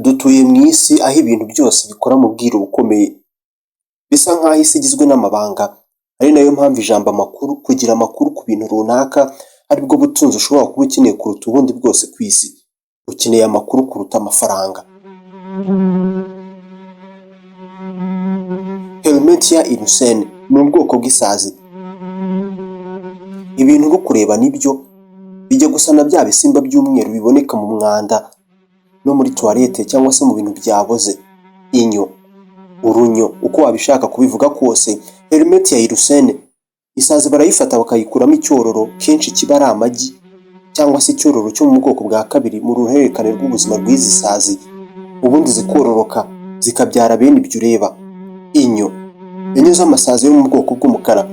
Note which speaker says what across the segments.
Speaker 1: Dutuye mu isi aho ibintu byose bikora mu bwiru bukomeye, bisa nk'aho isi igizwe n'amabanga, ari nayo mpamvu ijambo amakuru, kugira amakuru ku bintu runaka, ari bwo butunzi ushobora kuba ukeneye kuruta ubundi bwose ku isi. Ukeneye amakuru kuruta amafaranga. Helmetia irusene ni ubwoko bw'isazi. Ibintu uri kureba nibyo bijya gusa na bya bisimba by'umweru biboneka mu mwanda no muri toilette cyangwa se mu bintu byaboze. Inyo, urunyo, uko wabishaka kubivuga kose, Helmetia irusene isazi barayifata bakayikuramo icyororo, kenshi kiba ari amagi cyangwa se icyororo cyo mu bwoko bwa kabiri mu ruhererekane rw'ubuzima bw'izi sazi, ubundi zikororoka zikabyara bene ibyo ureba. Inyo z'amasazi yo mu bwoko bw'umukara,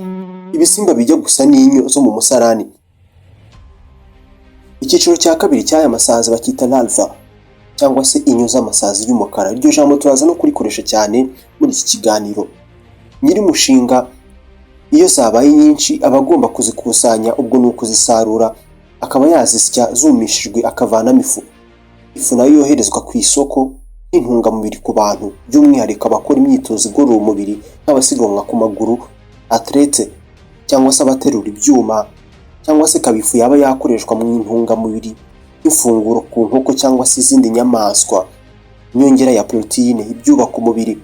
Speaker 1: ibisimba bijya gusa n'inyo zo mu musarani. Icyiciro cya kabiri cy'aya masazi bakita larva cyangwa se inyo z'amasazi y'umukara. Iryo jambo turaza no kurikoresha cyane muri iki kiganiro. Nyiri mushinga iyo zabaye nyinshi aba agomba kuzikusanya, ubwo ni ukuzisarura akaba yazisya zumishijwe akavanamo ifu. Ifu nayo yoherezwa ku isoko nk'intungamubiri ku bantu, by'umwihariko abakora imyitozo igorora umubiri nk'abasiganwa ku maguru, athlete cyangwa se abaterura ibyuma, cyangwa se kabifu yaba yakoreshwa mu intungamubiri nk'ifunguro ku nkoko cyangwa se izindi nyamaswa, inyongera ya proteine, ibyubaka umubiri.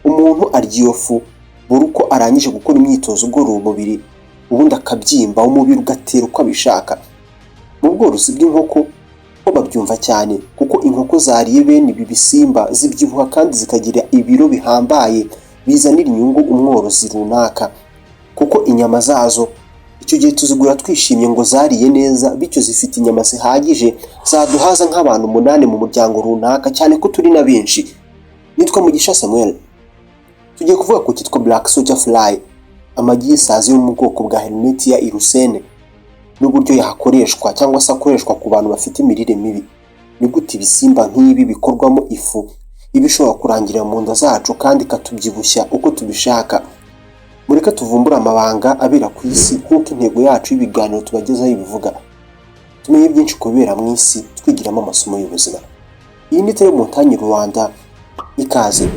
Speaker 1: Umuntu arya iyo fu buri uko arangije gukora imyitozo igorora umubiri, ubundi akabyimba, umubiri ugatera uko abishaka. Mu bworozi bw'inkoko ho babyumva cyane, kuko inkoko zariye bene ibi bisimba zibyibuha kandi zikagira ibiro bihambaye bizanira inyungu umworozi runaka, kuko inyama zazo icyo gihe tuzigura twishimye ngo zariye neza, bityo zifite inyama zihagije zaduhaza nk'abantu 8 mu muryango runaka, cyane ko turi na benshi. Nitwa Mugisha Samuel. Tugiye kuvuga ku cyitwa Black Soldier Fly, amagi y'isazi yo mu bwoko bwa Helmetia irusene, n'uburyo yahakoreshwa cyangwa se akoreshwa ku bantu bafite imirire mibi. Ni gute ibisimba nk'ibi bikorwamo ifu ibishobora kurangirira mu nda zacu kandi ikatubyibushya uko tubishaka. Mureka tuvumbura amabanga abera ku isi nk'uko intego yacu y'ibiganiro tubagezaho ibivuga. Tumenye byinshi kubera mu isi, twigiramo amasomo y'ubuzima. Iyi ni Tele Montagne Rwanda, ikaze.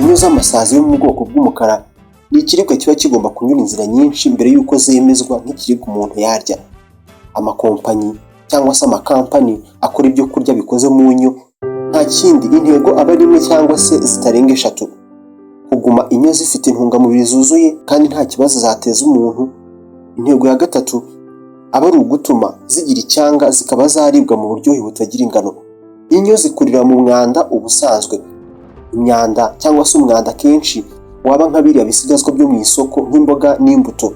Speaker 1: Inyo z'amasazi yo mu bwoko bw'umukara ni ikiribwa kiba kigomba kunyura inzira nyinshi mbere y'uko zemezwa nk'ikiribwa umuntu yarya. Amakompanyi cyangwa se amakampani akora ibyo kurya bikoze mu nyo, nta kindi intego aba ari imwe cyangwa se zitarenga 3: kuguma inyo zifite intungamubiri zuzuye kandi nta kibazo zateza umuntu. Intego ya 3 aba ari ugutuma zigira icyanga zikaba zaribwa mu buryohe butagira ingano. Inyo zikurira mu mwanda ubusanzwe. Imyanda cyangwa se umwanda kenshi waba nka biriya bisigazwa byo mu isoko nk'imboga n'imbuto.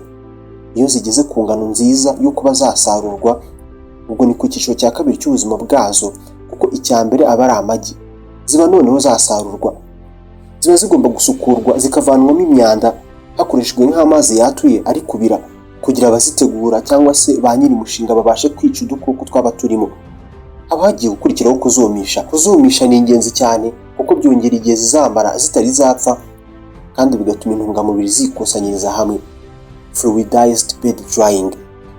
Speaker 1: Iyo zigeze ku ngano nziza yo kuba zasarurwa, ubwo ni ku cyiciro cya kabiri cy'ubuzima bwazo, kuko icya mbere aba ari amagi. Ziba noneho zasarurwa, ziba zigomba gusukurwa zikavanwamo imyanda hakoreshejwe nk'amazi yatuye ari kubira, kugira abazitegura cyangwa se ba nyiri mushinga babashe kwica udukoko twaba turimo. Haba hagiye gukurikiraho kuzumisha. Kuzumisha ni ingenzi cyane kuko byongera igihe zizamara zitari zapfa kandi bigatuma intungamubiri zikusanyiriza hamwe. Fluidized bed drying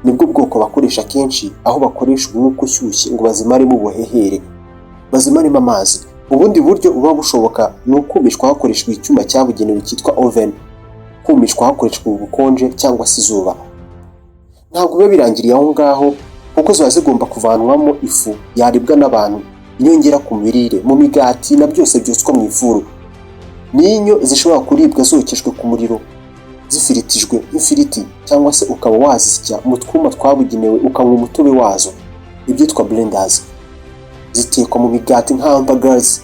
Speaker 1: nibwo bwoko bakoresha kenshi, aho bakoresha umwuka ushyushye ngo bazimaremo ubuhehere, bazimaremo amazi. Ubundi buryo buba bushoboka ni ukumishwa hakoreshejwe icyuma cyabugenewe cyitwa oven, kumishwa hakoreshejwe ubukonje cyangwa se izuba. Ntabwo biba birangiriye aho ngaho, kuko ziba zigomba kuvanwamo ifu yaribwa n'abantu, inyongera ku mirire, mu migati na byose byotswa mu ifuru. N'inyo zishobora kuribwa zokejwe ku muriro, zifiritijwe nk'ifiriti, cyangwa se ukaba wazisya mu twuma twabugenewe ukanywa umutobe wazo, ibyitwa blenders. Zitekwa mu migati nka hamburgers,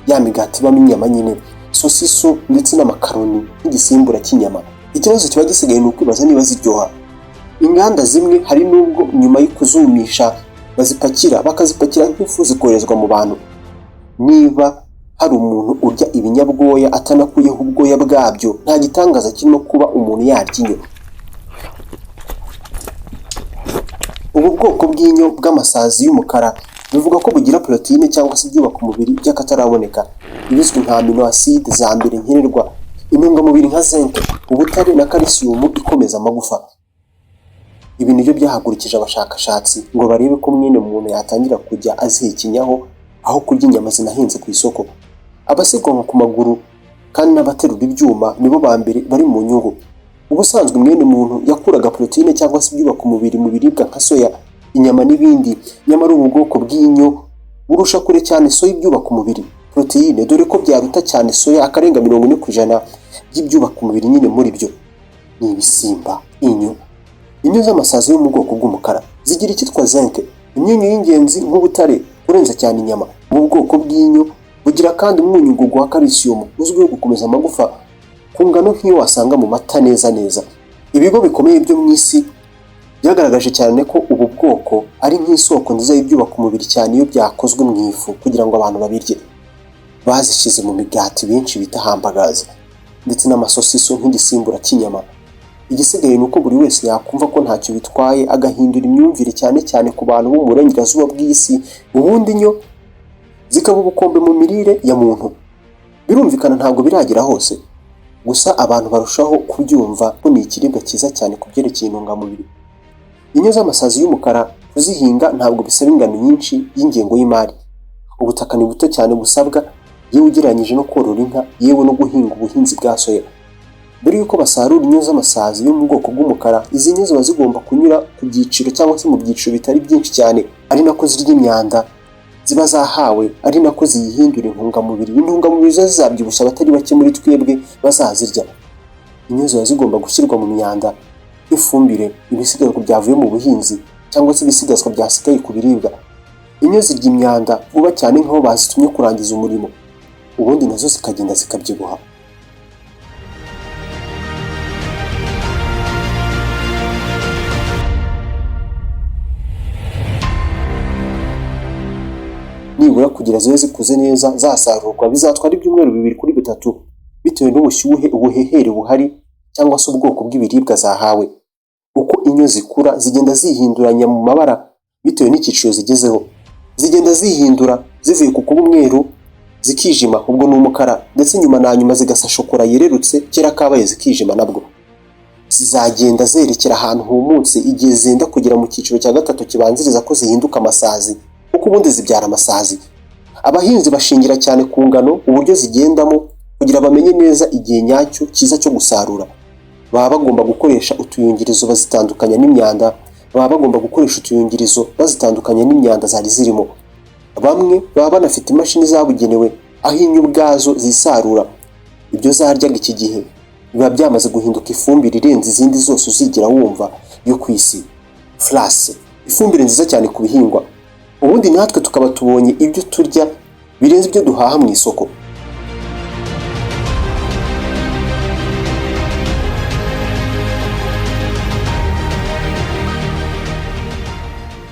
Speaker 1: ya migati ibamo inyama nyine, sosiso ndetse n'amakaroni nk'igisimbura cy'inyama. Ikibazo kiba gisigaye ni ukwibaza niba ziryoha. Inganda zimwe hari n'ubwo nyuma yo kuzumisha bakazipakira nk'ifu zikoherezwa mu bantu. Niba hari umuntu urya ibinyabwoya atanakuyeho ubwoya bwabyo, nta gitangaza kirimo kuba umuntu yarya inyo. Ubu bwoko bw'inyo bw'amasazi y'umukara bivuga ko bugira proteine cyangwa se ibyubaka umubiri by'akataraboneka, ibizwi nka amino acide za mbere nkenerwa intungamubiri nka zinc, ubutare na calcium ikomeza amagufa. Ibi nibyo byahagurukije abashakashatsi ngo barebe ko mwene muntu yatangira kujya azihekenyaho aho kurya inyama zinahenze ku isoko. Abasiganwa ku maguru kandi n'abaterura ibyuma nibo ba mbere bari mu nyungu. Ubusanzwe mwene muntu yakuraga proteine cyangwa se ibyubaka umubiri mu biribwa nka soya, inyama n'ibindi, nyamara ubu bwoko bw'inyo burusha kure cyane soya ibyubaka umubiri proteine, dore ko byaruta cyane soya akarenga 40% y'ibyubaka umubiri. Nyine muri byo ni ibisimba. Inyo z'amasazi yo mu bwoko bw'umukara zigira icyitwa zinc, imyunyu y'ingenzi nk'ubutare urenze cyane inyama. Ubu bwoko bw'inyo bugira kandi umwunyungugu wa calcium uzwiho gukomeza amagufa ku ngano nk'iyo wasanga mu mata neza. Ibigo bikomeye byo mu isi byagaragaje cyane ko ubu bwoko ari nk'isoko nziza y'ibyubaka umubiri cyane iyo byakozwe mu ifu kugira ngo abantu babirye. Bazishyize mu migati benshi bita hamburgers ndetse n'amasosiso nk'igisimbura cy'inyama. Igisigaye ni uko buri wese yakumva ko ntacyo bitwaye agahindura imyumvire cyane ku bantu bo mu burengerazuba bw'isi, ubundi inyo zikaba ubukombe mu mirire ya muntu. Birumvikana ntabwo biragera hose, gusa abantu barushaho kubyumva ko ni ikiribwa cyiza cyane ku byerekeye intungamubiri. Inyo z'amasazi y'umukara kuzihinga ntabwo bisaba ingano nyinshi y'ingengo y'imari. Ubutaka ni buto cyane busabwa yewe ugereranyije no korora inka, yewe no guhinga ubuhinzi bwa soya. Mbere yuko basarura inyo z'amasazi yo mu bwoko bw'umukara, izi nyo ziba zigomba kunyura ku byiciro cyangwa se mu byiciro bitari byinshi cyane, ari nako zirya imyanda ziba zahawe, ari nako ziyihindura intungamubiri. Intungamubiri zo zizabyibushya abatari bake muri twebwe bazazirya. Inyo ziba zigomba gushyirwa mu myanda nk'ifumbire, ibisigazwa byavuye mu buhinzi cyangwa se ibisigazwa byasigaye ku biribwa. Inyo zirya imyanda vuba cyane nk'aho bazitumye kurangiza umurimo, ubundi nazo zikagenda zikabyibuha. Nibura kugira zibe zikuze neza zasarurwa bizatwara ibyumweru 2 kuri 3 bitewe n'ubushyuhe, ubuhehere buhari cyangwa se ubwoko bw'ibiribwa zahawe. Uko inyo zikura zigenda zihinduranya mu mabara bitewe n'icyiciro zigezeho. Zigenda zihindura zivuye ku kuba umweru zikijima, ubwo ni umukara, ndetse nyuma na nyuma zigasa shokora yererutse, kera kabaye zikijima nabwo. Zizagenda zerekera ahantu humutse igihe zenda kugera mu cyiciro cya 3 kibanziriza ko zihinduka amasazi, kuko ubundi zibyara amasazi. Abahinzi bashingira cyane ku ngano, uburyo zigendamo, kugira bamenye neza igihe nyacyo cyiza cyo gusarura. Baba bagomba gukoresha utuyungirizo bazitandukanya n'imyanda, zari zirimo. Bamwe baba banafite imashini zabugenewe aho inyo ubwazo zisarura. Ibyo zaryaga iki gihe biba byamaze guhinduka ifumbire irenze izindi zose uzigira wumva yo ku isi. Flase, ifumbire nziza cyane ku bihingwa. Ubundi natwe tukaba tubonye ibyo turya birenze ibyo duhaha mu isoko.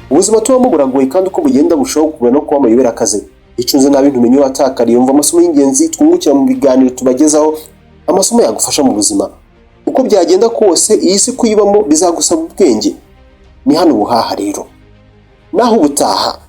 Speaker 1: Ubuzima tubamo buragoye kandi uko bugenda bushaho kubura no kuba amayobera akaze. Icunze nabi ntumenye watakariye, umva amasomo y'ingenzi twungukira mu biganiro tubagezaho, amasomo yagufasha mu buzima. Uko byagenda kose iyi si kuyibamo bizagusaba ubwenge. Ni hano ubuhaha rero. Naho ubutaha.